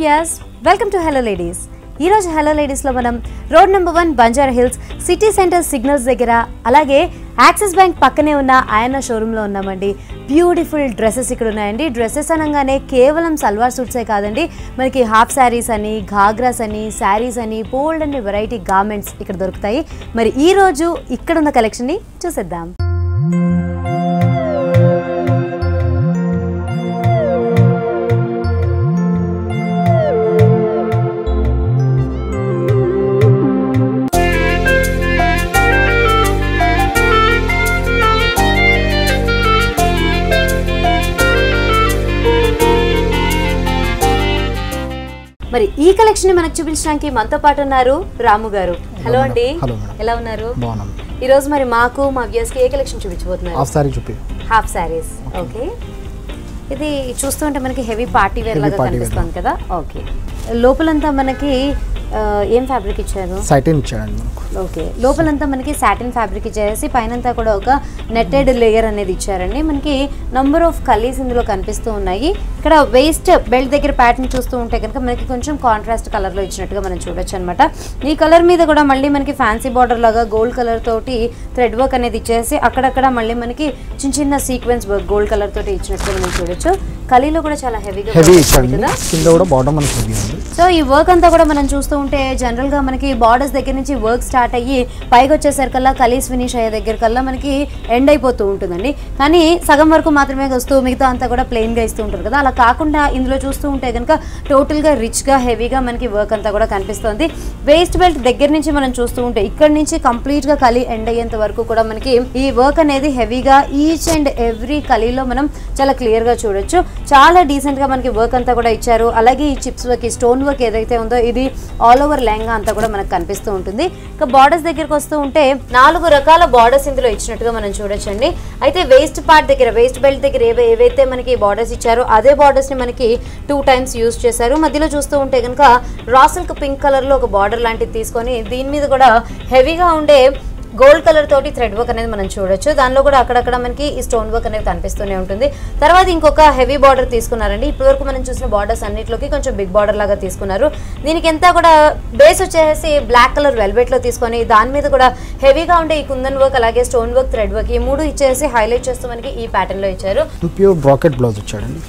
Viewers, welcome to hello ladies. ఈరోజు hello లేడీస్లో మనం road number 1 Banjara hills city centre signals దగ్గర, అలాగే యాక్సిస్ బ్యాంక్ పక్కనే ఉన్న ఆయన్న షోరూంలో ఉన్నామండి. బ్యూటిఫుల్ డ్రెస్సెస్ ఇక్కడ ఉన్నాయండి. డ్రెస్సెస్ అనగానే కేవలం సల్వార్ సూట్సే కాదండి, మనకి హాఫ్ శారీస్ అని, ఘాగ్రాస్ అని, శారీస్ అని, బోల్డ్ అండ్ వెరైటీ గార్మెంట్స్ ఇక్కడ దొరుకుతాయి. మరి ఈరోజు ఇక్కడ ఉన్న కలెక్షన్ని చూసేద్దాం. మరి ఈ కలెక్షన్ మనకు చూపించడానికి మనతో పాటు ఉన్నారు రాము గారు. హలో అండి, ఎలా ఉన్నారు? ఈ రోజు మరి మాకు మా వ్యూయర్స్ కి ఏ కలెక్షన్ చూపించబోతున్నారు? హాఫ్ సారీస్. ఓకే, ఇది చూస్తుంటే మనకి హెవీ పార్టీ వేర్ లాగా కనిపిస్తుంది కదా. ఓకే, లోపలంతా మనకి ఏం ఫ్యాబ్రిక్ ఇచ్చారు? సాటిన్ ఇచ్చారండి. ఓకే, లోపలంతా మనకి సాటిన్ ఫ్యాబ్రిక్ ఇచ్చేసి పైనంతా కూడా ఒక నెట్టెడ్ లేయర్ అనేది ఇచ్చారండి. మనకి నంబర్ ఆఫ్ కలీస్ ఇందులో కనిపిస్తూ ఉన్నాయి. ఇక్కడ వేస్ట్ బెల్ట్ దగ్గర ప్యాటర్న్ చూస్తూ ఉంటే కనుక మనకి కొంచెం కాంట్రాస్ట్ కలర్ లో ఇచ్చినట్టుగా మనం చూడొచ్చు అనమాట. ఈ కలర్ మీద కూడా మళ్ళీ మనకి ఫ్యాన్సీ బార్డర్ లాగా గోల్డ్ కలర్ తోటి థ్రెడ్ వర్క్ అనేది ఇచ్చేసి అక్కడక్కడ మళ్ళీ మనకి చిన్న చిన్న సీక్వెన్స్ వర్క్ గోల్డ్ కలర్ తోటి ఇచ్చినట్టుగా మనం చూడొచ్చు. కలీలో కూడా చాలా హెవీగా సో ఈ వర్క్ అంతా కూడా మనం చూస్తూ ఉంటే జనరల్ గా మనకి బార్డర్స్ దగ్గర నుంచి వర్క్ స్టార్ట్ అయ్యి పైకి వచ్చేసరికల్లా కలీస్ ఫినిష్ అయ్యే దగ్గర కల్లా మనకి ఎండ్ అయిపోతూ ఉంటుందండి. కానీ సగం వరకు మాత్రమే వస్తూ మిగతా అంతా కూడా ప్లెయిన్ గా ఇస్తూ ఉంటారు కదా. అలా కాకుండా ఇందులో చూస్తూ ఉంటే కనుక టోటల్ గా రిచ్ గా హెవీగా మనకి వర్క్ అంతా కూడా కనిపిస్తుంది. వేస్ట్ బెల్ట్ దగ్గర నుంచి మనం చూస్తూ ఉంటే ఇక్కడ నుంచి కంప్లీట్ గా కలీ ఎండ్ అయ్యేంత వరకు కూడా మనకి ఈ వర్క్ అనేది హెవీగా ఈచ్ అండ్ ఎవ్రీ కలీలో మనం చాలా క్లియర్ గా చూడొచ్చు. చాలా డీసెంట్ గా మనకి వర్క్ అంతా కూడా ఇచ్చారు. అలాగే ఈ చిప్స్ వర్క్, ఈ స్టోన్ వర్క్ ఏదైతే ఉందో ఇది ఆల్ ఓవర్ లెహంగా అంతా కూడా మనకు కనిపిస్తూ ఉంటుంది. ఇక బార్డర్స్ దగ్గరకు వస్తూ ఉంటే 4 రకాల బార్డర్స్ ఇందులో ఇచ్చినట్టుగా మనం చూడొచ్చండి. అయితే వేస్ట్ పార్ట్ దగ్గర, వేస్ట్ బెల్ట్ దగ్గర ఏవైతే మనకి బార్డర్స్ ఇచ్చారో అదే బార్డర్స్ ని మనకి 2 times యూజ్ చేశారు. మధ్యలో చూస్తూ ఉంటే కనుక రా సిల్క్ పింక్ కలర్ లో ఒక బార్డర్ లాంటిది తీసుకొని దీని మీద కూడా హెవీగా ఉండే గోల్డ్ కలర్ తోటి థ్రెడ్ వర్క్ అనేది మనం చూడొచ్చు. దానిలో కూడా అక్కడక్కడ మనకి ఈ స్టోన్ వర్క్ అనేది కనిపిస్తూనే ఉంటుంది. తర్వాత ఇంకొక హెవీ బార్డర్ తీసుకున్నారండి. ఇప్పటివరకు మనం చూసిన బార్డర్స్ అన్నిటిలోకి కొంచెం బిగ్ బార్డర్ లాగా తీసుకున్నారు. దీనికి ఎంత కూడా బేస్ వచ్చేసి బ్లాక్ కలర్ వెల్వెట్ లో తీసుకొని దాని మీద కూడా హెవీగా ఉండే ఈ కుందన్ వర్క్, అలాగే స్టోన్ వర్క్, థ్రెడ్ వర్క్, ఈ 3 ఇచ్చేసి హైలైట్ చేస్తూ మనకి ఈ ప్యాటర్న్ లో ఇచ్చారు. ప్యూర్ బ్రాకెట్ బ్లౌజ్ ఇచ్చారండి.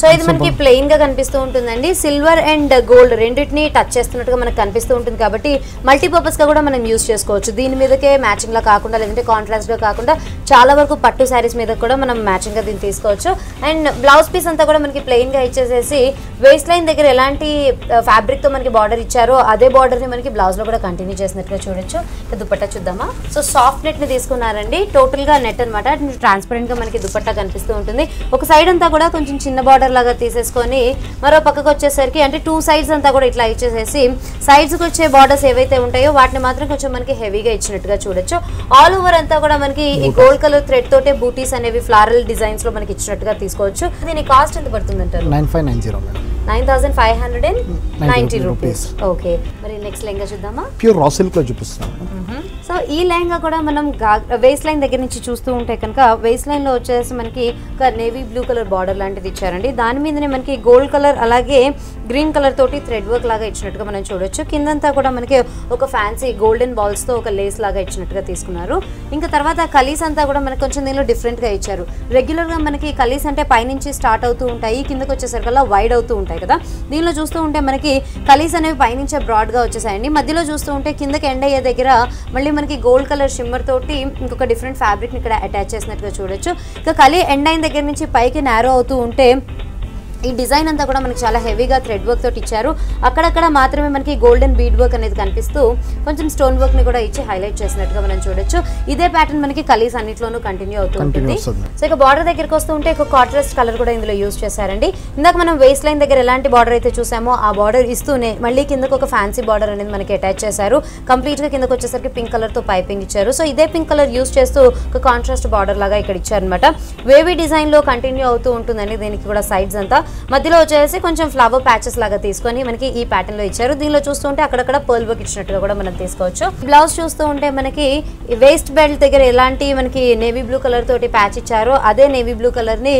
సో ఇది మనకి ప్లెయిన్ గా కనిపిస్తూ ఉంటుందండి. సిల్వర్ అండ్ గోల్డ్ రెండింటిని టచ్ చేస్తున్నట్టుగా మనకు కనిపిస్తూ ఉంటుంది కాబట్టి మల్టీపర్పస్ గా కూడా మనం యూజ్ చేసుకోవచ్చు. దీని మీదకే మ్యాచింగ్ లా కాకుండా, లేదంటే కాంట్రాస్ట్ గా కాకుండా చాలా వరకు పట్టు శారీస్ మీద కూడా మనం మ్యాచింగ్ గా దీన్ని తీసుకోవచ్చు. అండ్ బ్లౌజ్ పీస్ అంతా కూడా మనకి ప్లెయిన్ గా ఇచ్చేసేసి వేస్ట్ లైన్ దగ్గర ఎలాంటి ఫ్యాబ్రిక్ తో మనకి బార్డర్ ఇచ్చారో అదే బార్డర్ ని మనకి బ్లౌజ్ లో కూడా కంటిన్యూ చేసినట్టుగా చూడొచ్చు. దుపట్టా చూద్దామా. సో సాఫ్ట్ నెట్ ని తీసుకున్నారండి. టోటల్ గా నెట్ అనమాట. ట్రాన్స్పరెంట్ గా మనకి దుపట్టా కనిపిస్తూ ఉంటుంది. ఒక సైడ్ అంతా కూడా కొంచెం చిన్న బార్డర్ లాగా తీసేసుకొని మరో పక్కకు వచ్చేసరికి అంటే 2 sides అంతా కూడా ఇట్లా ఇచ్చేసేసి సైడ్స్ కి వచ్చే బార్డర్స్ ఏవైతే ఉంటాయో వాటిని మాత్రం కొంచెం మనకి హెవీగా ఇచ్చినట్టుగా చూడొచ్చు. ఆల్ ఓవర్ అంతా కూడా మనకి ఈ గోల్డ్ కలర్ థ్రెడ్ తోటే బూటీస్ అనేవి ఫ్లారల్ డిజైన్స్ లో మనకి ఇచ్చినట్టుగా తీసుకోవచ్చు. దీని కాస్ట్ ఎంత పడుతుంది అంటారు? 9590 రూపీస్. ఓకే, మరి నెక్స్ట్ లెహంగా చూద్దామా. ప్యూర్ రా సిల్క్ లో చూపిస్తాను. సో ఈ లెహంగా కూడా మనం వేస్ట్ లైన్ దగ్గర నుంచి చూస్తూ ఉంటే కనుక వేస్ట్ లైన్ లో వచ్చేసి మనకి ఒక నేవీ బ్లూ కలర్ బార్డర్ లాంటిది ఇచ్చారండి. దాని మీదనే మనకి గోల్డ్ కలర్ అలాగే గ్రీన్ కలర్ తోటి థ్రెడ్ వర్క్ లాగా ఇచ్చినట్టుగా మనం చూడొచ్చు. కిందంతా కూడా మనకి ఒక ఫ్యాన్సీ గోల్డెన్ బాల్స్ తో ఒక లేస్ లాగా ఇచ్చినట్టుగా తీసుకున్నారు. ఇంకా తర్వాత కలీస్ అంతా కూడా మనకి కొంచెం దీనిలో డిఫరెంట్ గా ఇచ్చారు. రెగ్యులర్ గా మనకి కలీస్ అంటే పైనుంచి స్టార్ట్ అవుతూ ఉంటాయి, కిందకి వచ్చేసరికల్లా వైడ్ అవుతూ ఉంటాయి కదా. దీనిలో చూస్తూ ఉంటే మనకి కలీస్ అనేవి పైనుంచే బ్రాడ్ గా వచ్చేసాయండి. మధ్యలో చూస్తూ ఉంటే కిందకి ఎండ్ అయ్యే దగ్గర మళ్ళీ మనకి గోల్డ్ కలర్ షిమ్మర్ తోటి ఇంకొక డిఫరెంట్ ఫ్యాబ్రిక్ ని ఇక్కడ అటాచ్ చేసినట్టుగా చూడొచ్చు. ఇక కలీ ఎండ్ అయిన దగ్గర నుంచి పైకి నారో అవుతూ ఉంటే ఈ డిజైన్ అంతా కూడా మనకి చాలా హెవీగా థ్రెడ్ వర్క్ తోటి ఇచ్చారు. అక్కడక్కడ మాత్రమే మనకి గోల్డెన్ బీడ్ వర్క్ అనేది కనిపిస్తూ కొంచెం స్టోన్ వర్క్ ని కూడా ఇచ్చి హైలైట్ చేసినట్టుగా మనం చూడొచ్చు. ఇదే ప్యాటర్న్ మనకి కలీస్ అన్నిట్లోనూ కంటిన్యూ అవుతూ ఉంటుంది. సో ఇక బార్డర్ దగ్గరకు వస్తూ ఉంటే ఒక కాంట్రాస్ట్ కలర్ కూడా ఇందులో యూజ్ చేశారండి. ఇందాక మనం వేస్ట్ లైన్ దగ్గర ఎలాంటి బార్డర్ అయితే చూసామో ఆ బార్డర్ ఇస్తూనే మళ్ళీ కిందకు ఒక ఫ్యాన్సీ బార్డర్ అనేది మనకి అటాచ్ చేశారు. కంప్లీట్ గా కిందకు వచ్చేసరికి పింక్ కలర్ తో పైపింగ్ ఇచ్చారు. సో ఇదే పింక్ కలర్ యూజ్ చేస్తూ ఒక కాంట్రాస్ట్ బార్డర్ లాగా ఇక్కడ ఇచ్చారనమాట. వేవీ డిజైన్ లో కంటిన్యూ అవుతూ ఉంటుందండి దీనికి కూడా సైడ్స్ అంతా. మధ్యలో వచ్చేసి కొంచెం ఫ్లవర్ ప్యాచెస్ లాగా తీసుకొని మనకి ఈ ప్యాటర్న్ లో ఇచ్చారు. దీనిలో చూస్తుంటే అక్కడక్కడ పర్ల్ వర్క్ ఇచ్చినట్టుగా కూడా మనం తీసుకోవచ్చు. బ్లౌజ్ చూస్తూ ఉంటే మనకి వేస్ట్ బెల్ట్ దగ్గర ఎలాంటి మనకి నేవీ బ్లూ కలర్ తోటి ప్యాచ్ ఇచ్చారో అదే నేవీ బ్లూ కలర్ ని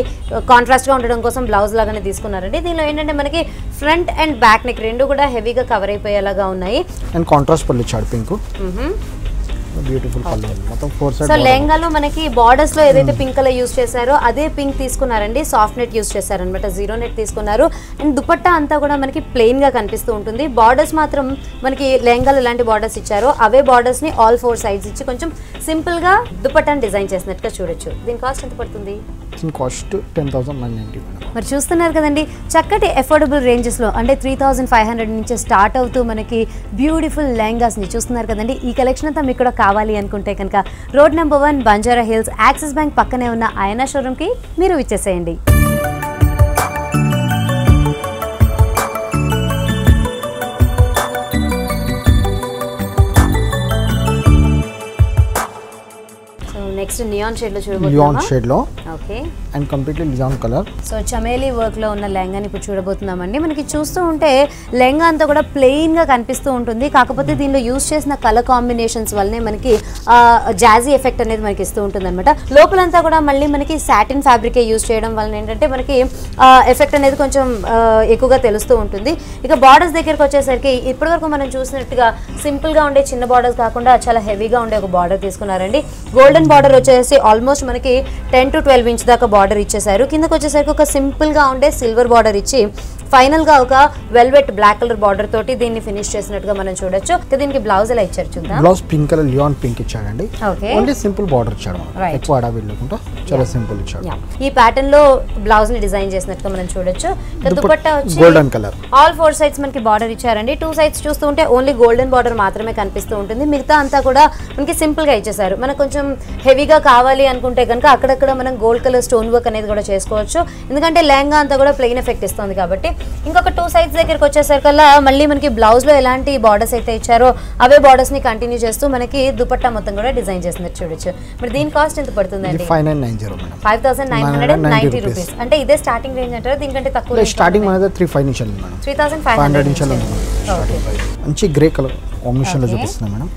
కాంట్రాస్ట్ గా ఉండడం కోసం బ్లౌజ్ లాగానే తీసుకున్నారండి. దీనిలో ఏంటంటే మనకి ఫ్రంట్ అండ్ బ్యాక్ నెక్ రెండు కూడా హెవీగా కవర్ అయిపోయేలాగా ఉన్నాయి. అండ్ కాంట్రాస్ట్ పళ్ళు ఇచ్చాడు పింక్, బ్యూటిఫుల్ కలర్ మొత్తం 4 సైడ్. సో లెహంగాలో మనకి బార్డర్స్ లో ఏదైతే పింక్ కలర్ యూస్ చేశారో అదే పింక్ తీసుకున్నారండి. సాఫ్ట్ నెట్ యూస్ చేశారనమాట, జీరో నెట్ తీసుకున్నారు. అండ్ దుపట్టా అంతా కూడా మనకి ప్లెయిన్ గా కనిపిస్తూ ఉంటుంది. బార్డర్స్ మాత్రం మనకి లెహంగాలో ఎలాంటి బార్డర్స్ ఇచ్చారో అవే బార్డర్స్ ని ఆల్ 4 సైడ్స్ ఇచ్చి కొంచెం సింపుల్ గా దుపట్టాని డిజైన్ చేసినట్టుగా చూడొచ్చు. దీని కాస్ట్ ఎంత పడుతుంది? కాస్ట్ 10,990. మరి చూస్తున్నారు కదండి, చక్కటి అఫోర్డబుల్ రేంజెస్ లో అంటే 3,500 నుంచి స్టార్ట్ అవుతూ మనకి బ్యూటిఫుల్ లెహంగాస్ ని చూస్తున్నారు కదండి. ఈ కలెక్షన్ అంతా మీకు కూడా కావాలి అనుకుంటే కనుక road number 1 Banjara hills axis bank పక్కనే ఉన్న ఆయనా షోరూమ్ కి మీరు విచ్చేసేయండి. నెక్స్ట్ నియాన్ షేడ్ లో చూడబోతున్నామా? నియాన్ షేడ్ లో okay, and completely neon colour. So chameli work లో ఉన్న లెహంగాని ఇప్పుడు చూడబోతున్నామండి. మనకి చూస్తూ ఉంటే లెహంగా అంతా కూడా ప్లెయిన్ గా కనిపిస్తూ ఉంటుంది. కాకపోతే దీనిలో యూస్ చేసిన కలర్ కాంబినేషన్స్ వల్లనే మనకి జాజీ ఎఫెక్ట్ అనేది మనకి ఇస్తూ ఉంటుంది అనమాట. లోపలంతా కూడా మళ్ళీ మనకి సాటిన్ ఫ్యాబ్రికే యూస్ చేయడం వలన ఏంటంటే మనకి ఎఫెక్ట్ అనేది కొంచెం ఎక్కువగా తెలుస్తూ ఉంటుంది. ఇక బార్డర్స్ దగ్గరకు వచ్చేసరికి ఇప్పటివరకు మనం చూసినట్టుగా సింపుల్ గా ఉండే చిన్న బార్డర్స్ కాకుండా చాలా హెవీగా ఉండే ఒక బార్డర్ తీసుకున్నారండి. గోల్డెన్ బార్డర్ వచ్చేసి ఆల్మోస్ట్ మనకి 10 to 12 ఇంచ్ దాకా బార్డర్ ఇచ్చేసారు. కిందకి వచ్చేసరికి ఒక సింపుల్ గా ఉండే సిల్వర్ బార్డర్ ఇచ్చి ఫైనల్ గా ఒక వెల్వెట్ బ్లాక్ కలర్ బార్డర్ తోటి దీన్ని ఫినిష్ చేసినట్టుగా మనం చూడొచ్చు. దీనికి బ్లౌజ్ ఎలా ఇచ్చారు చూద్దాం. బ్లౌజ్ పింక్ కలర్ లియాన్ పింక్ ఇచ్చాడండి. ఓకే, ఓన్లీ సింపుల్ బార్డర్ ఇచ్చాడు, ఎక్కువ అడావిడి లేకుండా చాలా సింపుల్ ఇచ్చాడు. ఈ ప్యాటర్న్ లో బ్లౌజ్ ని డిజైన్ చేసినట్టుగా మనం చూడొచ్చు. దుపట్టా వచ్చి గోల్డెన్ కలర్, ఆల్ 4 సైడ్స్ మనకి బార్డర్ ఇచ్చారండి. 2 సైడ్స్ చూస్తూ ఉంటే ఓన్లీ గోల్డెన్ బార్డర్ మాత్రమే కనిపిస్తూ ఉంటుంది. మిగతా అంతా కూడా మనకి సింపుల్ గా ఇచ్చేసారు. మనకు కొంచెం హెవీగా కావాలి అనుకుంటే కనుక అక్కడక్కడ మనం గోల్డ్ కలర్ స్టోన్ వర్క్ అనేది కూడా చేసుకోవచ్చు. ఎందుకంటే లెహంగా అంతా కూడా ప్లెయిన్ ఎఫెక్ట్ ఇస్తుంది కాబట్టి. ఇంకొక 2 సైడ్స్ దగ్గరికి వచ్చేసరికల్లా మళ్ళీ మనకి బ్లౌజ్ లో ఎలాంటి బార్డర్స్ అయితే ఇచ్చారో అవే బార్డర్స్ ని కంటిన్యూ చేస్తూ మనకి దుపట్టా మొత్తం కూడా డిజైన్ చేసినట్టు చూడొచ్చు. మరి దీని కాస్ట్ ఎంత పడుతుందండి? 5,990 రూపీస్. అంటే ఇదే స్టార్టింగ్ రేంజ్ అంటారా? దీనికంటే తక్కువ? స్టార్టింగ్ అనేది 3,500 నుంచి ఉంది మేడం. 3,500 నుంచి మంచి గ్రే కలర్ కాంబినేషన్ లో చూపిస్తున్నాం madam.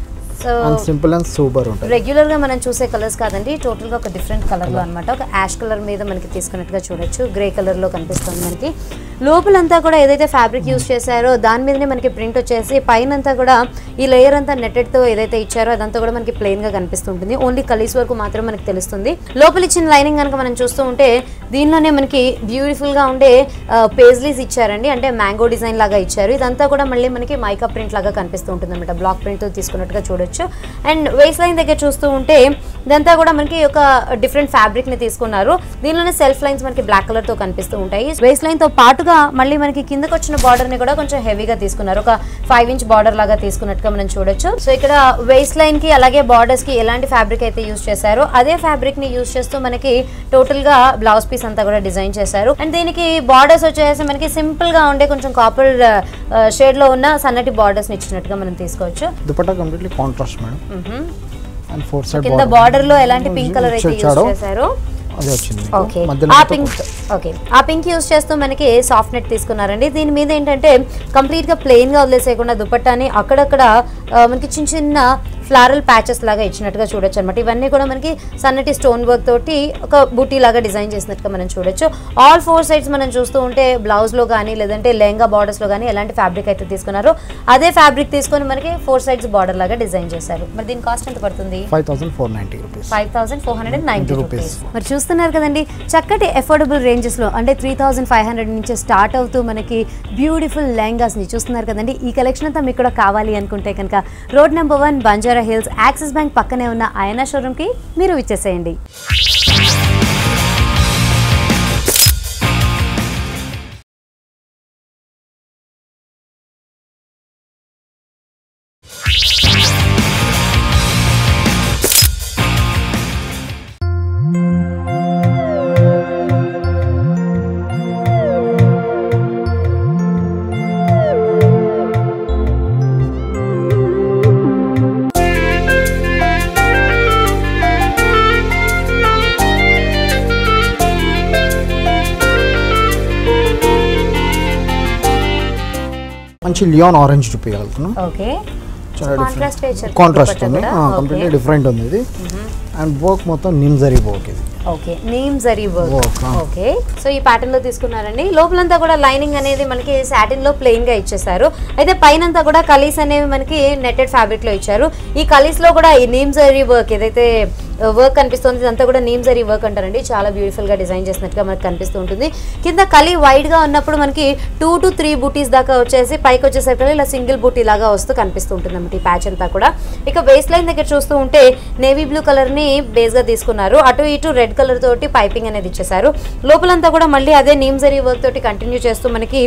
So simple and super ఉంటుంది. రెగ్యులర్ గా మనం చూసే కలర్స్ కాదండి, టోటల్ గా ఒక డిఫరెంట్ కలర్ లో అనమాట. ఒక యాష్ కలర్ మీద మనకి తీసుకున్నట్టుగా చూడొచ్చు. గ్రే కలర్ లో కనిపిస్తుంది మనకి. లోపలంతా కూడా ఏదైతే ఫ్యాబ్రిక్ యూస్ చేశారో దాని మీదనే మనకి ప్రింట్ వచ్చేసి పైన అంతా కూడా ఈ లేయర్ అంతా నెట్టెడ్ తో ఏదైతే ఇచ్చారో అదంతా కూడా మనకి ప్లెయిన్ గా కనిపిస్తుంటుంది. ఓన్లీ కలీస్ వరకు మాత్రం మనకి తెలుస్తుంది. లోపల ఇచ్చిన లైనింగ్ కనుక మనం చూస్తూ ఉంటే దీనిలోనే మనకి బ్యూటిఫుల్ గా ఉండే పేజ్లీస్ ఇచ్చారండి. అంటే మ్యాంగో డిజైన్ లాగా ఇచ్చారు. ఇదంతా కూడా మళ్ళీ మనకి మైకా ప్రింట్ లాగా కనిపిస్తూ ఉంటుంది అనమాట. బ్లాక్ ప్రింట్ తో తీసుకున్నట్టుగా చూడొచ్చు. అండ్ వేస్ట్ లైన్ దగ్గర చూస్తూ ఉంటే ఇదంతా కూడా మనకి ఒక డిఫరెంట్ ఫ్యాబ్రిక్ ని తీసుకున్నారు. దీనిలోనే సెల్ఫ్ లైన్స్ మనకి బ్లాక్ కలర్ తో కనిపిస్తూ ఉంటాయి. వేస్ట్ లైన్ తో పాటుగా మళ్ళీ మనకి కిందకి వచ్చిన బార్డర్ ని కూడా కొంచెం హెవీగా తీసుకున్నారు. ఒక 5 ఇంచ్ బార్డర్ లాగా తీసుకున్నట్టుగా మనం చూడొచ్చు. సో ఇక్కడ వేస్ట్ లైన్ కి అలాగే బార్డర్స్ కి ఎలాంటి ఫ్యాబ్రిక్ అయితే యూస్ చేశారో అదే ఫ్యాబ్రిక్ ని యూస్ చేస్తూ మనకి టోటల్ గా బ్లౌజ్ పీస్ అంతా కూడా డిజైన్ చేశారు. అండ్ దీనికి బార్డర్స్ వచ్చేసి మనకి సింపుల్ గా ఉండే కొంచెం కాపర్ షేడ్ లో ఉన్న సన్నటి బార్డర్స్ ని ఇచ్చినట్టుగా మనం తీసుకోవచ్చు. Dupatta completely contrast madam. And 4 side కింద బార్డర్ లో ఎలాంటి పింక్ కలర్ అయితే యూస్ చేశారో అదే వచ్చింది. ఓకే, ఆ పింక్ యూస్ చేస్తూ మనకి సాఫ్ట్ నెట్ తీసుకున్నారండి. దీని మీద ఏంటంటే కంప్లీట్ గా ప్లెయిన్ గా వదిలేసేయకుండా దుపట్టాని అక్కడక్కడ మనకి చిన్న చిన్న ఫ్లారల్ ప్యాచెస్ లాగా ఇచ్చినట్టుగా చూడొచ్చు అనమాట. ఇవన్నీ కూడా మనకి సన్నటి స్టోన్ వర్క్ తోటి ఒక బూటీ లాగా డిజైన్ చేసినట్టుగా మనం చూడొచ్చు. ఆల్ 4 సైడ్స్ మనం చూస్తూ ఉంటే బ్లౌజ్ లో కానీ లేదంటే లెహంగా బార్డర్స్ లో కానీ ఎలాంటి ఫ్యాబ్రిక్ అయితే తీసుకున్నారో అదే ఫ్యాబ్రిక్ తీసుకొని మనకి 4 సైడ్స్ బార్డర్ లాగా డిజైన్ చేశారు. మరి దీని కాస్ట్ ఎంత పడుతుంది? 5,490 రూపీస్. 5,490 రూపీస్. మరి చూస్తున్నారు కదండి, చక్కటి అఫోర్డబుల్ రేంజెస్ లో అంటే 3,500 నుంచి స్టార్ట్ అవుతూ మనకి బ్యూటిఫుల్ లెహంగాస్ ని చూస్తున్నారు కదండి. ఈ కలెక్షన్ అంతా మీకు కూడా కావాలి అనుకుంటే కనుక road number 1 Banjara hills axis bank పక్కనే ఉన్న ఆయనా షోరూమ్ కి మీరు విచ్చేసేయండి. మంచి లియాన్ ఆరెంజ్ చూపించగలుగుతున్నాం. ఓకే, కాంట్రాస్ట్ ఉంది, కంప్లీట్లీ డిఫరెంట్ ఉంది ఇది. అండ్ వర్క్ మొత్తం నిమ్జరీ వర్క్ ఇది. Okay, neem zari work. Okay, so ఈ ప్యాటర్న్ లో తీసుకున్నారండి. లోపలంతా కూడా లైనింగ్ అనేది మనకి సాటిన్ లో ప్లెయిన్ గా ఇచ్చేసారు. అయితే పైనంతా కూడా కలీస్ అనేవి మనకి నెట్టెడ్ ఫ్యాబ్రిక్ లో ఇచ్చారు. ఈ కలీస్ లో కూడా ఈ నీమ్ జరీ వర్క్ ఏదైతే వర్క్ కనిపిస్తుంది ఇదంతా కూడా నీమ్ జరీ వర్క్ అంటారండి. చాలా బ్యూటిఫుల్ గా డిజైన్ చేసినట్టుగా మనకి కనిపిస్తూ ఉంటుంది. కింద కలీ వైడ్ గా ఉన్నప్పుడు మనకి 2 to 3 బూటీస్ దాకా వచ్చేసి పైకి వచ్చేసరికి ఇలా సింగిల్ బూటీ లాగా వస్తూ కనిపిస్తూ ఉంటుంది అన్నమాట ఈ ప్యాచ్ అంతా కూడా. ఇక వేస్ట్ లైన్ దగ్గర చూస్తూ ఉంటే నేవీ బ్లూ కలర్ ని బేస్ గా తీసుకున్నారు. అటు ఇటు రెడ్ కలర్ తోటి పైపింగ్ అనేది ఇచ్చేసారు. లోపలంతా కూడా మళ్ళీ అదే నీమ్ జరీ వర్క్ తోటి కంటిన్యూ చేస్తూ మనకి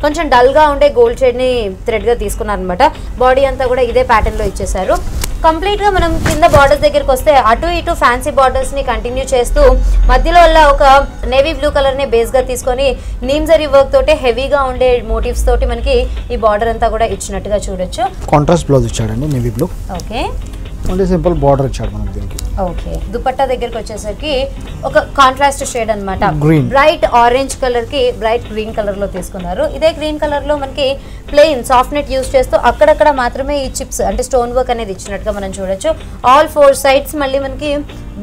కొంచెం డల్ గా ఉండే గోల్డ్ షేడ్ ని థ్రెడ్ గా తీసుకున్నారు అనమాట. బాడీ అంతా కూడా ఇదే ప్యాటర్న్ లో ఇచ్చేసారు. కంప్లీట్ గా మనం కింద బార్డర్స్ దగ్గరికి వస్తే అటు ఇటు ఫ్యాన్సీ బార్డర్స్ ని కంటిన్యూ చేస్తూ మధ్యలో ఒక నేవీ బ్లూ కలర్ ని బేస్ గా తీసుకొని నీమ్ జరీ వర్క్ తోటి హెవీగా ఉండే మోటివ్స్ తోటి మనకి ఈ బార్డర్ అంతా కూడా ఇచ్చినట్టుగా చూడొచ్చు. కాంట్రాస్ట్ బ్లౌజ్ ఇచ్చాడండి navy blue. Okay, only simple border ఇచ్చాడు మనకి దీనికి. ఓకే, దుపట్టా దగ్గరికి వచ్చేసరికి ఒక కాంట్రాస్ట్ షేడ్ అన్నమాట. గ్రీన్, బ్రైట్ ఆరెంజ్ కలర్ కి బ్రైట్ గ్రీన్ కలర్ లో తీసుకున్నారు. ఇదే గ్రీన్ కలర్ లో మనకి ప్లెయిన్ సాఫ్ట్ నెట్ యూస్ చేస్తూ అక్కడక్కడ మాత్రమే ఈ చిప్స్ అంటే స్టోన్ వర్క్ అనేది ఇచ్చినట్టుగా మనం చూడొచ్చు. ఆల్ 4 సైడ్స్ మళ్ళీ మనకి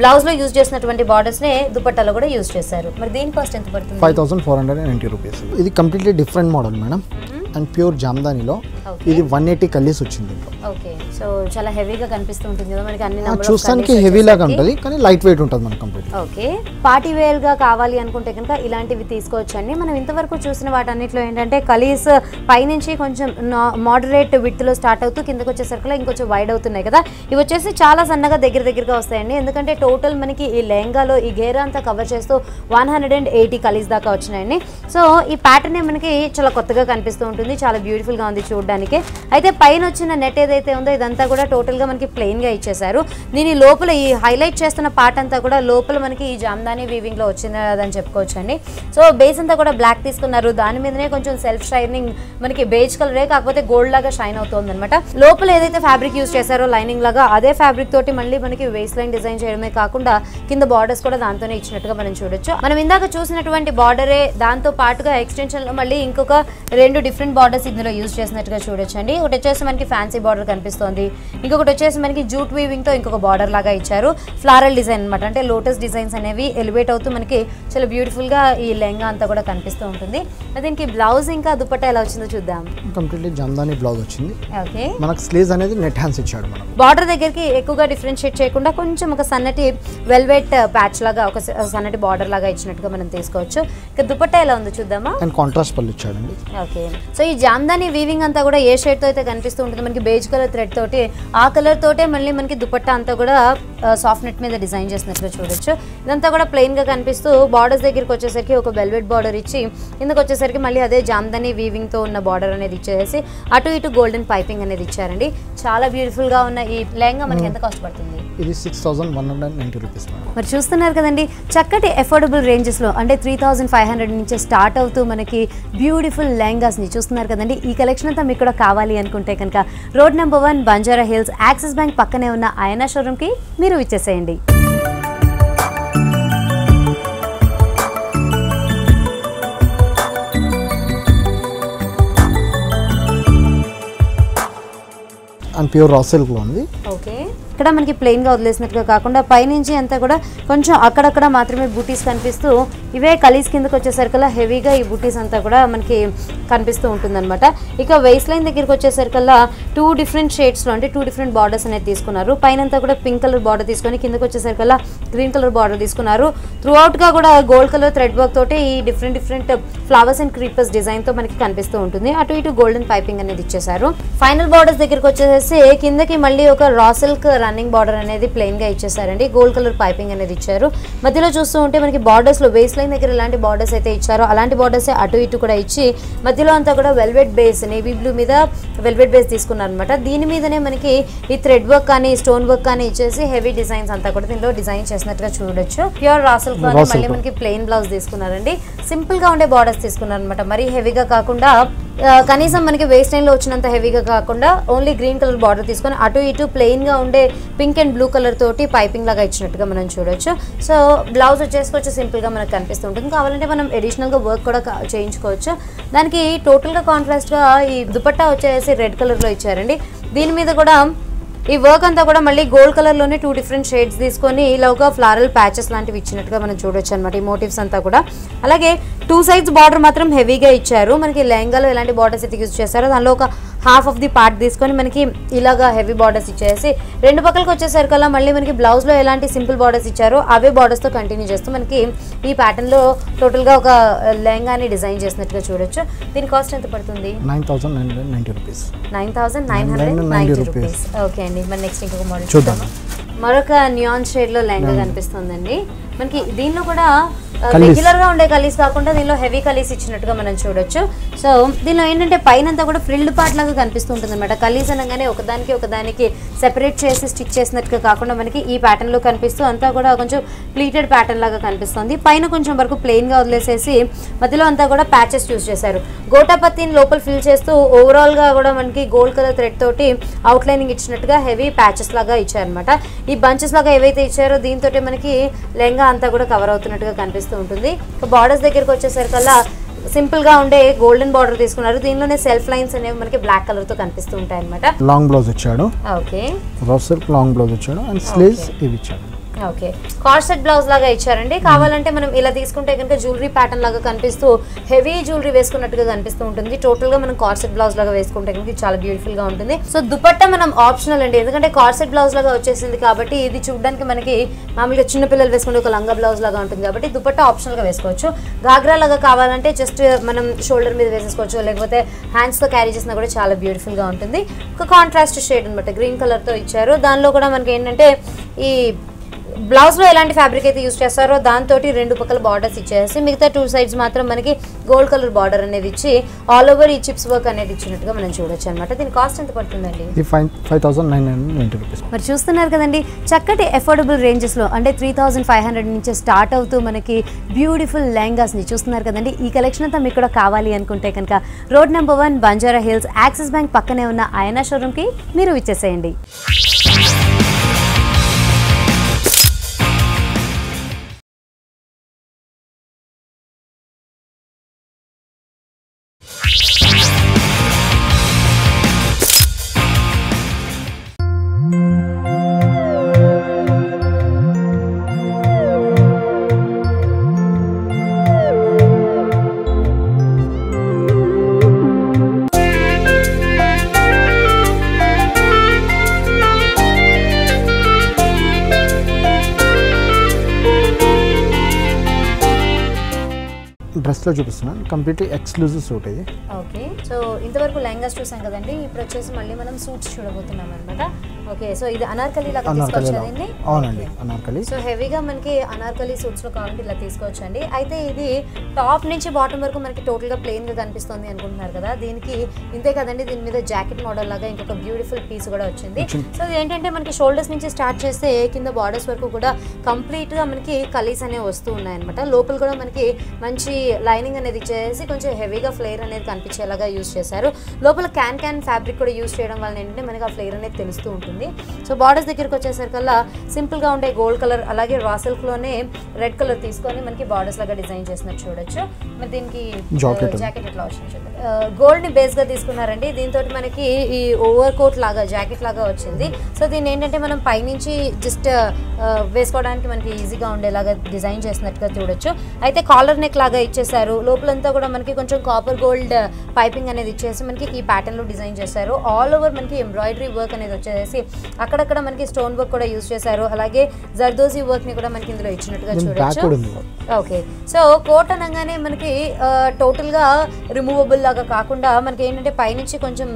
బ్లౌజ్ లో యూజ్ చేసినటువంటి బార్డర్స్ నే దుపట్టాలో కూడా యూజ్ చేశారు. మరి దీని కాస్ట్ ఎంత పడుతుంది? 5490 రూపీస్. ఇది completely different model madam. And pure జామ్దానిలో ఇది 180 కలీస్ వచ్చింది. ఓకే, సో చాలా హెవీగా కనిపిస్తూ ఉంటుంది కదా మనకి అన్ని నంబర్ చూస్తానికి హెవీ లాగా ఉంటుంది కానీ లైట్ వెయిట్ ఉంటుంది మనకి కంప్లీట్. ఓకే, పార్టీ వేర్ గా కావాలి అనుకుంటే కనుక ఇలాంటివి తీసుకోవచ్చండి. మనం ఇంతవరకు చూసిన వాటన్నిటిలో ఏంటంటే కలీస్ పైనుంచి కొంచెం మోడరేట్ విడ్త్ లో స్టార్ట్ అవుతూ కిందకి వచ్చేసరికి ఇంకొంచెం వైడ్ అవుతున్నాయి కదా. ఇవి వచ్చేసి చాలా సన్నగా దగ్గరగా వస్తాయండి. ఎందుకంటే టోటల్ మనకి ఈ లెహంగాలో ఈ గేరా అంతా కవర్ చేస్తూ 180 కలీస్ దాకా వచ్చినాయండి. సో ఈ ప్యాటర్న్ మనకి చాలా కొత్తగా కనిపిస్తూ ఉంటుంది. చాలా బ్యూటిఫుల్ గా ఉంది చూడడానికి. అయితే పైన వచ్చిన నెట్ ఏదైతే ఉందో ఇదంతా కూడా టోటల్ గా మనకి ప్లెయిన్ గా ఇచ్చేసారు. దీని లోపల ఈ హైలైట్ చేస్తున్న పార్ట్ అంతా కూడా లోపల మనకి ఈ జామ్దాని వీవింగ్ లో వచ్చిందని చెప్పుకోవచ్చు అండి. సో బేస్ అంతా కూడా బ్లాక్ తీసుకున్నారు. దాని మీదనే కొంచెం సెల్ఫ్ షైనింగ్ మనకి బేజ్ కలరే కాకపోతే గోల్డ్ లాగా షైన్ అవుతుంది అనమాట. లోపల ఏదైతే ఫ్యాబ్రిక్ యూజ్ చేశారో లైనింగ్ లాగా అదే ఫ్యాబ్రిక్ తోటి మళ్ళీ మనకి వేస్ట్ లైన్ డిజైన్ చేయడమే కాకుండా కింద బార్డర్స్ కూడా దాంతోనే ఇచ్చినట్టుగా మనం చూడొచ్చు. మనం ఇందాక చూసినటువంటి బార్డరే దాంతో పాటుగా ఎక్స్టెన్షన్ లో మళ్ళీ ఇంకొక 2 డిఫరెంట్ బార్డర్స్ ఇందులో యూజ్ చేసినట్టుగా చూడొచ్చు అండి. ఒకటి వచ్చేసి మనకి ఫ్యాన్సీ బార్డర్ కనిపిస్తుంది. ఇంకొకటి వచ్చేసి మనకి జూట్ వీవింగ్ తో ఇంకొక బార్డర్ లాగా ఇచ్చారు. ఫ్లారల్ డిజైన్ అనమాట. అంటే లోటస్ డిజైన్స్ అనేవి ఎలివేట్ అవుతూ మనకి చాలా బ్యూటిఫుల్ గా ఈ లెహంగా అంతా కూడా కనిపిస్తూ ఉంటుంది. దీనికి బ్లౌజ్ ఇంకా దుపట్టా ఎలా వచ్చిందో చూద్దాం. కంప్లీట్లీ జామ్దాని బ్లౌజ్ వచ్చింది. ఓకే, మనకి స్లీవ్స్ అనేది నెట్ హ్యాండ్స్ ఇచ్చాడు మనం. బార్డర్ దగ్గరికి ఎక్కువగా డిఫరెన్షియేట్ చేయకుండా కొంచెం ఒక సన్నటి వెల్వెట్ ప్యాచ్ లాగా ఒక సన్నటి బార్డర్ లాగా ఇచ్చినట్టుగా మనం తీసుకోవచ్చు. ఇక దుపట్టా ఎలా ఉందో చూద్దామా. అండ్ కాంట్రాస్ట్ పళ్ళు ఇచ్చాడండి. ఓకే, సో ఈ జామ్దాని వీవింగ్ అంతా కూడా ఏ షేడ్ తో అయితే కనిపిస్తూ ఉంటుంది మనకి బేజ్ కలర్ థ్రెడ్ తోటి ఆ కలర్ తోటే మళ్ళీ మనకి దుపట్టా అంతా కూడా సాఫ్ట్ నెట్ మీద డిజైన్ చేసినట్టుగా చూడొచ్చు. ఇదంతా కూడా ప్లెయిన్ గా కనిపిస్తూ బార్డర్స్ దగ్గరికి వచ్చేసరికి ఒక వెల్వెట్ బార్డర్ ఇచ్చి కిందకి వచ్చేసరికి మళ్ళీ అదే జామ్దాని వీవింగ్ తో ఉన్న బార్డర్ అనేది ఇచ్చేసి అటు ఇటు గోల్డెన్ పైపింగ్ అనేది ఇచ్చారండి. చాలా బ్యూటిఫుల్ గా ఉన్న ఈ లెహంగా మనకి ఎంత కాస్ట్ పడుతుంది? ఇది 6190 రూపీస్. మరి చూస్తున్నారు కదండి చక్కటి అఫోర్డబుల్ రేంజెస్ లో అంటే 3500 నుంచి స్టార్ట్ అవుతూ మనకి బ్యూటిఫుల్ లెహంగాస్ ని చూస్తున్నారు కదండి. ఈ కలెక్షన్ అంతా మీకు కూడా కావాలి అనుకుంటే కనుక road number 1 Banjara hills axis bank పక్కనే ఉన్న ఆయనా షోరూమ్ కి మీరు విచ్చేసేయండి. అండ్ ప్యూర్ రా సిల్క్ లో ఉంది. ఓకే, ఇక్కడ మనకి ప్లెయిన్ గా వదిలేసినట్టుగా కాకుండా పైనుంచి అంతా కూడా కొంచెం అక్కడక్కడ మాత్రమే బూటీస్ కనిపిస్తూ ఇవే కలీస్ కిందకి వచ్చేసరికల్లా హెవీగా ఈ బూటీస్ అంతా కూడా మనకి కనిపిస్తూ ఉంటుందన్నమాట. ఇక వేస్ట్ లైన్ దగ్గరికి వచ్చేసరికల్లా 2 డిఫరెంట్ షేడ్స్లో అంటే 2 డిఫరెంట్ బార్డర్స్ అనేది తీసుకున్నారు. పైనంతా కూడా పింక్ కలర్ బార్డర్ తీసుకొని కిందకి వచ్చేసరికల్లా గ్రీన్ కలర్ బార్డర్ తీసుకున్నారు. త్రూ అవుట్ గా కూడా గోల్డ్ కలర్ థ్రెడ్ వర్క్ తోటి ఈ different flowers and creepers design తో మనకి కనిపిస్తూ ఉంటుంది. అటు ఇటు గోల్డెన్ పైపింగ్ అనేది ఇచ్చేసారు. ఫైనల్ బార్డర్స్ దగ్గరికి వచ్చేసి కిందకి మళ్ళీ ఒక రా సిల్క్ రన్నింగ్ బార్డర్ అనేది ప్లెయిన్ గా ఇచ్చేసారండి. గోల్డ్ కలర్ పైపింగ్ అనేది ఇచ్చారు. మధ్యలో చూస్తూ ఉంటే మనకి బార్డర్స్ లో వేస్ట్ లైన్ దగ్గర ఎలాంటి బార్డర్స్ అయితే ఇచ్చారో అలాంటి బార్డర్స్ అటు ఇటు కూడా ఇచ్చి మధ్యలో అంతా కూడా వెల్వెట్ బేస్ నేవీ బ్లూ మీద వెల్వెట్ బేస్ తీసుకున్నారు అనమాట. దీని మీదనే మనకి ఈ థ్రెడ్ వర్క్ కానీ స్టోన్ వర్క్ కానీ ఇచ్చేసి హెవీ డిజైన్స్ అంతా కూడా దీనిలో డిజైన్ చేసినట్టుగా చూడొచ్చు. ప్యూర్ రాసల్ కానీ మళ్ళీ మనకి ప్లెయిన్ బ్లౌజ్ తీసుకున్నారండి. సింపుల్ గా ఉండే బార్డర్స్ తీసుకున్నారు అనమాట. మరీ హెవీగా కాకుండా కనీసం మనకి వేస్ట్ లైన్ లో వచ్చినంత హెవీగా కాకుండా ఓన్లీ గ్రీన్ కలర్ బార్డర్ తీసుకొని అటు ఇటు ప్లెయిన్ గా ఉండే పింక్ అండ్ బ్లూ కలర్ తోటి పైపింగ్ లాగా ఇచ్చినట్టుగా మనం చూడొచ్చు. సో బ్లౌజ్ వచ్చేసి సింపుల్ గా మనకు కనిపిస్తుంటుంది. కావాలంటే మనం అడిషనల్ గా వర్క్ కూడా చేయించుకోవచ్చు. దానికి టోటల్ గా కాంట్రాస్ట్ గా ఈ దుపట్టా వచ్చేసి రెడ్ కలర్ లో ఇచ్చారండి. దీని మీద కూడా ఈ వర్క్ అంతా కూడా మళ్ళీ గోల్డ్ కలర్ లోనే 2 డిఫరెంట్ షేడ్స్ తీసుకొని ఇలాగా ఫ్లారల్ ప్యాచెస్ లాంటివి ఇచ్చినట్టుగా మనం చూడొచ్చు అనమాట. ఈ మోటివ్స్ అంతా కూడా అలాగే 2 సైడ్స్ బార్డర్ మాత్రం హెవీగా ఇచ్చారు. మనకి లెహంగాలో ఎలాంటి బార్డర్స్ అయితే యూజ్ చేస్తారో దానిలో ఒక హాఫ్ ఆఫ్ ది పార్ట్ తీసుకొని మనకి ఇలాగా హెవీ బార్డర్స్ ఇచ్చేసి రెండు పక్కలకు వచ్చేసరికల్లా మళ్ళీ మనకి బ్లౌజ్లో ఎలాంటి సింపుల్ బార్డర్స్ ఇచ్చారో అవే బార్డర్స్తో కంటిన్యూ చేస్తూ మనకి ఈ ప్యాటర్న్లో టోటల్గా ఒక లెహంగాని డిజైన్ చేసినట్టుగా చూడొచ్చు. దీని కాస్ట్ ఎంత పడుతుంది? 9,990 రూపీస్. 9,990 రూపీస్. ఓకే అండి, మరి నెక్స్ట్ ఇంకొక మోడల్ చూద్దాం. మరొక న్యూయాన్ షేడ్లో లెహంగా కనిపిస్తుందండి. మనకి దీనిలో కూడా రెగ్యులర్ గా ఉండే కలీస్ కాకుండా దీనిలో హెవీ కలీస్ ఇచ్చినట్టుగా మనం చూడొచ్చు. సో దీనిలో ఏంటంటే పైన అంతా కూడా ఫ్రిల్డ్ పార్ట్ లాగా కనిపిస్తూ ఉంటుంది అనమాట. కలీస్ అనగానే ఒకదానికి సెపరేట్ చేసి స్టిచ్ చేసినట్టుగా కాకుండా మనకి ఈ ప్యాటర్న్ లో కనిపిస్తూ అంతా కూడా కొంచెం ప్లీటెడ్ ప్యాటర్న్ లాగా కనిపిస్తుంది. పైన కొంచెం వరకు ప్లెయిన్ గా వదిలేసేసి మధ్యలో అంతా కూడా ప్యాచెస్ యూజ్ చేశారు. గోటాపత్తిని లోపల ఫిల్ చేస్తూ ఓవరాల్ గా కూడా మనకి గోల్డ్ కలర్ థ్రెడ్ తోటి అవుట్ లైనింగ్ ఇచ్చినట్టుగా హెవీ ప్యాచెస్ లాగా ఇచ్చారనమాట. ఈ బంచెస్ లాగా ఏవైతే ఇచ్చారో దీంతో మనకి లెహంగా అంతా కూడా కవర్ అవుతున్నట్టుగా కనిపిస్తుంది. బార్డర్స్ దగ్గరికి వచ్చేసరికల్లా సింపుల్ గా ఉండే గోల్డెన్ బార్డర్ తీసుకున్నారు. దీనిలోనే సెల్ఫ్ లైన్స్ అనేవి మనకి బ్లాక్ కలర్ తో కనిపిస్తూ ఉంటాయి అనమాట. లాంగ్ బ్లౌజ్ ఇచ్చాడు. ఓకే, లాంగ్ బ్లౌజ్ ఇచ్చాడు అండ్ స్లీవ్స్ ఇవి ఇచ్చాడు. ఓకే, కార్సెట్ బ్లౌజ్ లాగా ఇచ్చారండి. కావాలంటే మనం ఇలా తీసుకుంటే కనుక జ్యువెలరీ ప్యాటర్న్ లాగా కనిపిస్తూ హెవీ జ్యువెలరీ వేసుకున్నట్టుగా కనిపిస్తూ ఉంటుంది. టోటల్ గా మనం కార్సెట్ బ్లౌజ్ లాగా వేసుకుంటే కనుక చాలా బ్యూటిఫుల్ గా ఉంటుంది. సో దుపట్టా మనం ఆప్షనల్ అండి, ఎందుకంటే కార్సెట్ బ్లౌజ్ లాగా వచ్చేసింది కాబట్టి ఇది చూడడానికి మనకి మామూలుగా చిన్న పిల్లలు వేసుకుంటే ఒక లంగా బ్లౌజ్ లాగా ఉంటుంది కాబట్టి దుపట్టా ఆప్షనల్ గా వేసుకోవచ్చు. గాగ్రా లాగా కావాలంటే జస్ట్ మనం షోల్డర్ మీద వేసేసుకోవచ్చు, లేకపోతే హ్యాండ్స్ తో క్యారీ చేసినా కూడా చాలా బ్యూటిఫుల్ గా ఉంటుంది. ఒక కాంట్రాస్ట్ షేడ్ అనమాట, గ్రీన్ కలర్ తో ఇచ్చారు. దానిలో కూడా మనకి ఏంటంటే ఈ బ్లౌజ్ లో ఎలాంటి ఫ్యాబ్రిక్ అయితే యూజ్ చేస్తారో దాంతో రెండు పక్కల బార్డర్స్ ఇచ్చేసి మిగతా 2 సైడ్స్ మాత్రం మనకి గోల్డ్ కలర్ బార్డర్ అనేది ఇచ్చి ఆల్ ఓవర్ ఈ చిప్స్ వర్క్ అనేది ఇచ్చినట్టుగా మనం చూడొచ్చు అనమాట. దీని కాస్ట్ ఎంత పడుతుందండి? 5,990 రూపీస్. మరి చూస్తున్నారు కదండి, చక్కటి అఫోర్డబుల్ రేంజెస్ లో అంటే 3,500 నుంచి స్టార్ట్ అవుతూ మనకి బ్యూటిఫుల్ లెహంగాస్ ని చూస్తున్నారు కదండి. ఈ కలెక్షన్ అంతా మీకు కూడా కావాలి అనుకుంటే కనుక road number 1 Banjara hills axis bank పక్కనే ఉన్న ఆయనా షోరూమ్ కి మీరు విచ్చేసేయండి. డ్రెస్లో చూపిస్తున్నాను, కంప్లీట్లీ ఎక్స్క్లూజివ్ సూట్ ఇది. ఓకే, సో ఇంతవరకు లెహంగాస్ చూసాం కదండి, ఇప్పుడు వచ్చేసి మళ్ళీ మనం సూట్స్ చూడబోతున్నాం అనమాట. ఓకే, సో ఇది అనార్కలి లాగా తీసుకొచ్చేదండి. అవునండి, అనార్కలి. సో హెవీగా మనకి అనార్కలి సూట్స్ లో కావాలంటే ఇలా తీసుకోవచ్చండి. అయితే ఇది టాప్ నుంచి బాటమ్ వరకు మనకి టోటల్ గా ప్లెయిన్ గా కనిపిస్తుంది అనుకుంటున్నారు కదా, దీనికి ఇంతే కదండి, దీని మీద జాకెట్ మోడల్ లాగా ఇంకొక బ్యూటిఫుల్ పీస్ కూడా వచ్చింది. సో ఇది ఏంటంటే మనకి షోల్డర్స్ నుంచి స్టార్ట్ చేస్తే కింద బార్డర్స్ వరకు కూడా కంప్లీట్ గా మనకి కలీస్ అనేవి వస్తూ ఉన్నాయి అనమాట. లోపల కూడా మనకి మంచి లైనింగ్ అనేది ఇచ్చేసి కొంచెం హెవీగా ఫ్లేర్ అనేది కనిపించేలాగా యూజ్ చేశారు. లోపల క్యాన్ ఫ్యాబ్రిక్ కూడా యూజ్ చేయడం వల్ల ఏంటంటే మనకి ఆ ఫ్లేర్ అనేది తెలుస్తూ ఉంటుంది. సో బార్డర్స్ దగ్గరికి వచ్చేసరికల్లా సింపుల్ గా ఉండే గోల్డ్ కలర్ అలాగే రా సిల్క్ లోనే రెడ్ కలర్ తీసుకొని మనకి బార్డర్స్ లాగా డిజైన్ చేసినట్టు చూడొచ్చు. మరి దీనికి జాకెట్ ఎట్లా వచ్చింది, గోల్డ్ ని బేస్ గా తీసుకున్నారండి. దీంతో మనకి ఈ ఓవర్ కోట్ లాగా జాకెట్ లాగా వచ్చింది. సో దీన్ని ఏంటంటే మనం పైనుంచి జస్ట్ వేసుకోవడానికి మనకి ఈజీగా ఉండేలాగా డిజైన్ చేసినట్టుగా చూడొచ్చు. అయితే కాలర్ నెక్ లాగా ఇచ్చేసారు. లోపలంతా కూడా మనకి కొంచెం కాపర్ గోల్డ్ పైపింగ్ అనేది ఇచ్చేసి మనకి ఈ ప్యాటర్న్ లో డిజైన్ చేశారు. ఆల్ ఓవర్ మనకి ఎంబ్రాయిడరీ వర్క్ అనేది వచ్చేసి అక్కడక్కడ మనకి స్టోన్ వర్క్ కూడా యూజ్ చేశారు. అలాగే జర్దోజీ వర్క్ ని కూడా మనకి ఇందులో ఇచ్చినట్టుగా చూడొచ్చు. ఓకే, సో కోట్ అనగానే మనకి టోటల్ గా రిమూవబుల్ లాగా కాకుండా మనకి ఏంటంటే పైనుంచి కొంచెం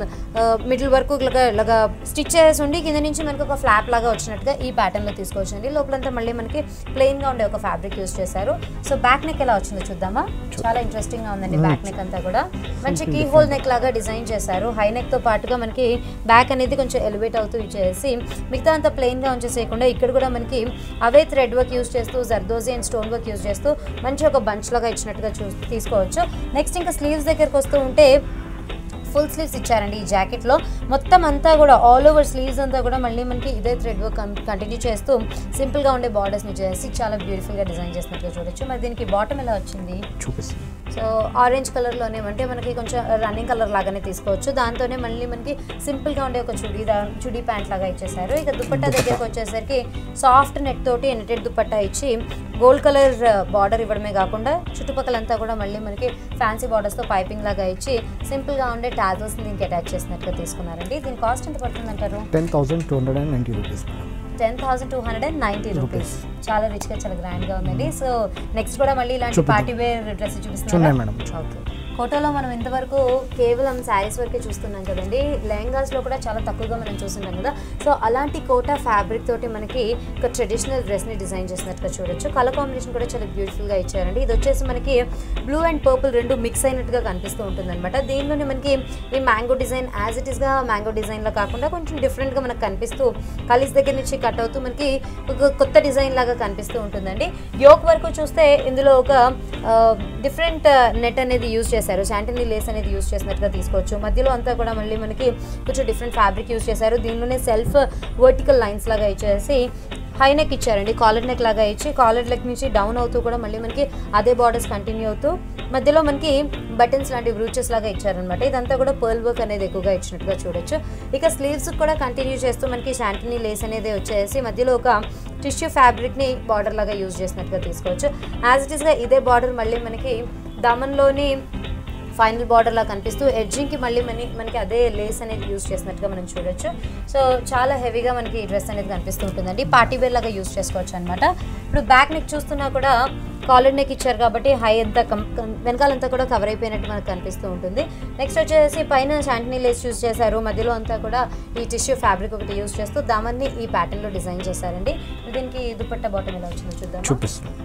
మిడిల్ వరకు ఇలాగా స్టిచ్ చేసి ఉండి కింద నుంచి మనకి ఒక ఫ్లాప్ లాగా వచ్చినట్టుగా ఈ ప్యాటర్న్ లో తీసుకోవచ్చండి. లోపలంతా మళ్ళీ మనకి ప్లెయిన్ గా ఉండే ఒక ఫ్యాబ్రిక్ యూజ్ చేశారు. సో బ్యాక్ నెక్ ఎలా వచ్చిందో చూద్దామా. చాలా ఇంట్రెస్టింగ్ గా ఉందండి బ్యాక్ నెక్ అంతా కూడా మంచి కీ హోల్ నెక్ లాగా డిజైన్ చేశారు. హై నెక్ తో పాటుగా మనకి బ్యాక్ అనేది కొంచెం ఎలివేట్ అవుతూ ఇచ్చేసి మిగతా అంతా ప్లెయిన్ గా ఉంచేసేయకుండా ఇక్కడ కూడా మనకి అవే థ్రెడ్ వర్క్ యూస్ చేస్తూ zardozi and stone work use చేస్తూ మంచి ఒక బంచ్ లాగా ఇచ్చినట్టుగా తీసుకోవచ్చు. నెక్స్ట్ ఇంకా స్లీవ్స్ దగ్గరకు వస్తూ ఉంటే ఫుల్ స్లీవ్స్ ఇచ్చారండి ఈ జాకెట్లో. మొత్తం అంతా కూడా ఆల్ ఓవర్ స్లీవ్స్ అంతా కూడా మళ్ళీ మనకి ఇదే థ్రెడ్ వర్క్ కంటిన్యూ చేస్తూ సింపుల్గా ఉండే బార్డర్స్ని చేసి చాలా బ్యూటిఫుల్గా డిజైన్ చేసినట్టుగా చూడొచ్చు. మరి దీనికి బాటమ్ ఎలా వచ్చింది చూపిస్తుంది. సో ఆరెంజ్ కలర్లోనే అంటే మనకి కొంచెం రన్నింగ్ కలర్ లాగానే తీసుకోవచ్చు. దాంతోనే మళ్ళీ మనకి సింపుల్గా ఉండే ఒక చుడీ ప్యాంట్ లాగా ఇచ్చేసారు. ఇక దుపట్టా దగ్గరకు వచ్చేసరికి సాఫ్ట్ నెట్ తోటి నెటెడ్ దుపట్టా ఇచ్చి గోల్డ్ కలర్ బార్డర్ ఇవ్వడమే కాకుండా చుట్టుపక్కలంతా కూడా మళ్ళీ మనకి ఫ్యాన్సీ బార్డర్స్తో పైపింగ్ లాగా ఇచ్చి సింపుల్గా ఉండే టాజల్స్ దీనికి అటాచ్ చేసినట్టుగా తీసుకున్నారండి. దీని కాస్ట్ ఎంత పడుతుంది అంటారు? 10,290 రూపీస్. 10,290 రూపీస్. చాలా రిచ్గా చాలా గ్రాండ్గా ఉందండి. సో నెక్స్ట్ కూడా మళ్ళీ ఇలాంటి పార్టీ వేర్ డ్రెస్ చూపిస్తున్నాం. ఓకే, ఫోటోలో మనం ఇంతవరకు కేవలం శారీస్ వరకే చూస్తున్నాం కదండి. లెహంగాస్లో కూడా చాలా తక్కువగా మనం చూస్తున్నాం కదా. సో అలాంటి కోటా ఫ్యాబ్రిక్ తోటి మనకి ఒక ట్రెడిషనల్ డ్రెస్ని డిజైన్ చేసినట్టుగా చూడొచ్చు. కలర్ కాంబినేషన్ కూడా చాలా బ్యూటిఫుల్గా ఇచ్చారండి. ఇది వచ్చేసి మనకి బ్లూ అండ్ పర్పుల్ రెండు మిక్స్ అయినట్టుగా కనిపిస్తూ ఉంటుంది అనమాట. దీనిలోనే మనకి ఈ మ్యాంగో డిజైన్ యాజ్ ఇట్ ఈస్గా మ్యాంగో డిజైన్లో కాకుండా కొంచెం డిఫరెంట్గా మనకు కనిపిస్తూ కలీస్ దగ్గర నుంచి కట్ అవుతూ మనకి ఒక కొత్త డిజైన్ లాగా కనిపిస్తూ ఉంటుందండి. యోక్ వరకు చూస్తే ఇందులో ఒక డిఫరెంట్ నెట్ అనేది యూజ్ చేశారు. శాంటినీ లేస్ అనేది యూజ్ చేసినట్టుగా తీసుకోవచ్చు. మధ్యలో అంతా కూడా మళ్ళీ మనకి కొంచెం డిఫరెంట్ ఫ్యాబ్రిక్ యూజ్ చేశారు. దీనిలోనే సెల్ఫ్ వర్టికల్ లైన్స్ లాగా ఇచ్చేసి హై నెక్ ఇచ్చారండి. కాలర్ నెక్ లాగా ఇచ్చి కాలర్ నెక్ నుంచి డౌన్ అవుతూ కూడా మళ్ళీ మనకి అదే బార్డర్స్ కంటిన్యూ అవుతూ మధ్యలో మనకి బటన్స్ లాంటి బ్రూచెస్ లాగా ఇచ్చారనమాట. ఇదంతా కూడా పర్ల్ వర్క్ అనేది ఎక్కువగా ఇచ్చినట్టుగా చూడొచ్చు. ఇక స్లీవ్స్ కూడా కంటిన్యూ చేస్తూ మనకి శాంటినీ లేస్ అనేది వచ్చేసి మధ్యలో ఒక టిష్యూ ఫ్యాబ్రిక్ని బార్డర్ లాగా యూజ్ చేసినట్టుగా తీసుకోవచ్చు. యాజ్ ఇట్ ఈస్గా ఇదే బార్డర్ మళ్ళీ మనకి దామన్లోని ఫైనల్ బార్డర్ లా కనిపిస్తూ ఎడ్జింగ్కి మళ్ళీ మనకి అదే లేస్ అనేది యూజ్ చేసినట్టుగా మనం చూడొచ్చు. సో చాలా హెవీగా మనకి ఈ డ్రెస్ అనేది కనిపిస్తూ ఉంటుందండి. పార్టీ వేర్ లాగా యూజ్ చేసుకోవచ్చు అనమాట. ఇప్పుడు బ్యాక్ నెక్ చూస్తున్నా కూడా కాలర్ నెక్ ఇచ్చారు కాబట్టి హై అంతా వెనకాలంతా కూడా కవర్ అయిపోయినట్టు మనకు కనిపిస్తూ ఉంటుంది. నెక్స్ట్ వచ్చేసి పైన శాంటినీ లేస్ యూజ్ చేశారు. మధ్యలో అంతా కూడా ఈ టిష్యూ ఫ్యాబ్రిక్ ఒకటి యూజ్ చేస్తూ దామన్ని ఈ ప్యాటర్న్లో డిజైన్ చేశారండి. దీనికి దుపట్టా బాటమ్ ఎలా వచ్చిందో చూద్దాం. చూపిస్తుంది.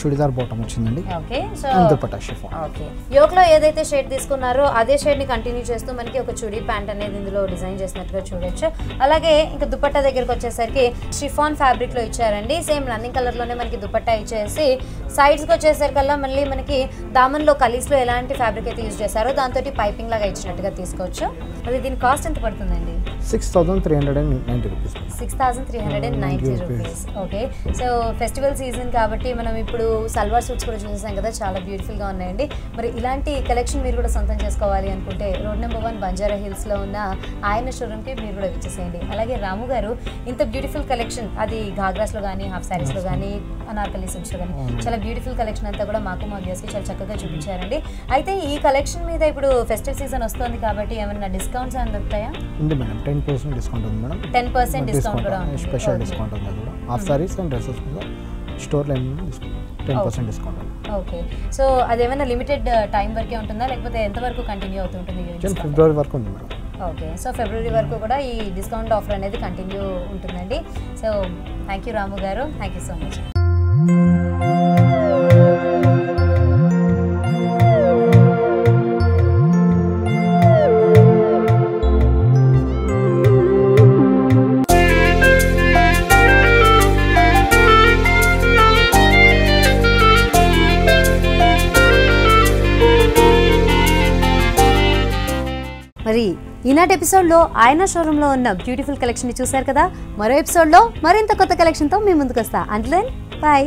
చుడిదార్ బాటమ్ వచ్చిందండి. Okay, so dupatta chiffon. Okay, యోక్లో ఏదైతే షేడ్ తీసుకున్నారో అదే షేడ్ని కంటిన్యూ చేస్తూ మనకి ఒక చుడీ ప్యాంట్ అనేది ఇందులో డిజైన్ చేసినట్టుగా చూడొచ్చు. అలాగే ఇంకా దుపట్టా దగ్గరకు వచ్చేసరికి షిఫాన్ ఫ్యాబ్రిక్లో ఇచ్చారండి. సేమ్ రన్నింగ్ కలర్లోనే మనకి దుపట్టా ఇచ్చేసి సైడ్స్కి వచ్చేసరికల్లా మళ్ళీ మనకి దామన్లో కలీస్లో ఎలాంటి ఫ్యాబ్రిక్ అయితే యూజ్ చేశారో దాంతో పైపింగ్ లాగా ఇచ్చినట్టుగా తీసుకోవచ్చు. మరి దీని కాస్ట్ ఎంత పడుతుందండి? 6,390 rupees. 6,390 rupees. Okay, so festival season కాబట్టి మనం ఇప్పుడు సల్వార్ సూట్స్ కూడా చూసేసాం కదా, చాలా బ్యూటిఫుల్గా ఉన్నాయండి. మరి ఇలాంటి కలెక్షన్ మీరు కూడా సొంతం చేసుకోవాలి అనుకుంటే రోడ్ నెంబర్ 1 బంజారా హిల్స్లో ఉన్న ఆయన షోరూమ్కి మీరు కూడా విచ్చేసేయండి. అలాగే రాము గారు ఇంత బ్యూటిఫుల్ కలెక్షన్ అది ఘాగ్రాస్లో కానీ హాఫ్ శారీస్లో కానీ అనార్కలి సెట్స్లో కానీ చాలా బ్యూటిఫుల్ కలెక్షన్ అంతా కూడా మాకు మా వ్యూస్కి చాలా చక్కగా చూపించారండి. అయితే ఈ కలెక్షన్ మీద ఇప్పుడు ఫెస్టివల్ సీజన్ వస్తుంది కాబట్టి ఏమైనా డిస్కౌంట్స్ అని దొరుకుతాయా? ఉంది మేడం, 10% డిస్కౌంట్ ఉంది మేడం. 10% డిస్కౌంట్ కూడా ఉంది. స్పెషల్ డిస్కౌంట్ ఉంది కూడా. హాఫ్ సారీస్ అండ్ డ్రెస్సెస్ మీద store line 10% discount. Okay, so అదేమైనా లిమిటెడ్ టైం వరకే ఉంటుందా లేకపోతే ఎంత వరకు కంటిన్యూ అవుతుంటుంది? ఫిబ్రవరి వరకు ఉంది మేడం. ఓకే, సో ఫిబ్రవరి వరకు కూడా ఈ డిస్కౌంట్ ఆఫర్ అనేది కంటిన్యూ ఉంటుందండి. సో థ్యాంక్ యూ రాము గారు, థ్యాంక్ యూ సో మచ్. మరి ఈనాటి ఎపిసోడ్లో ఆయన షోరూంలో ఉన్న బ్యూటిఫుల్ కలెక్షన్ చూశారు కదా. మరో ఎపిసోడ్లో మరింత కొత్త కలెక్షన్తో మీ ముందుకు వస్తా. Until then by.